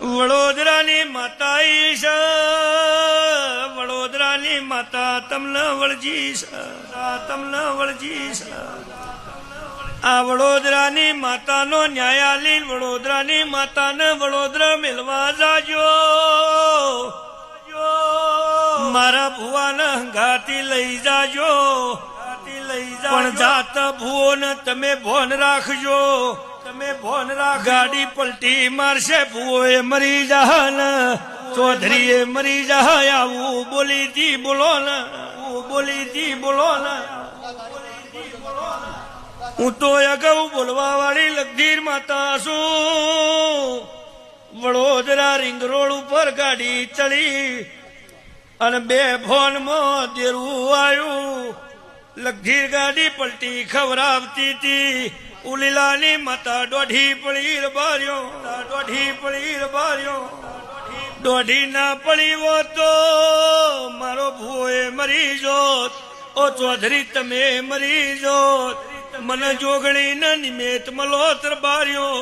વડોદરાની માતા ઈશ, વડોદરાની માતા તમને વળજીશ, તમને વળજીશ. આ વડોદરાની માતાનો ન્યાયાલીન વડોદરાની માતાને વડોદરા મેળવા જાજો. મારા ભુવાને હંગાતી લઈ જાજો. પણ જાત ભુવોને તમે ભોન રાખજો, તમે ભોન રાખ. ગાડી પલટી મારશે ભુવોએ મરી જાહન, ચૌધરીએ મરી જાય. આવું બોલીથી બોલો ને, બોલીથી બોલો ને. હું તો અગાઉ બોલવા વાળી લગધીર માતા છું. વડોદરા રિંગ રોડ ઉપર ગાડી ચડી અને બે ફોનમાં દેરું આવ્યું. લગધીર ગાડી પલટી ખવરાવતી હતી. ઉલીલાની માતા દોઢી પડી રબાર્યો, દોઢી પડી રબાર્યો. દોઢી ના પડી હો તો મારો ભૂએ મરી જોત. ઓ ચૌધરી તમે મરી જોત. મને જોગણી ન નિમેત મલો તરબાર્યો.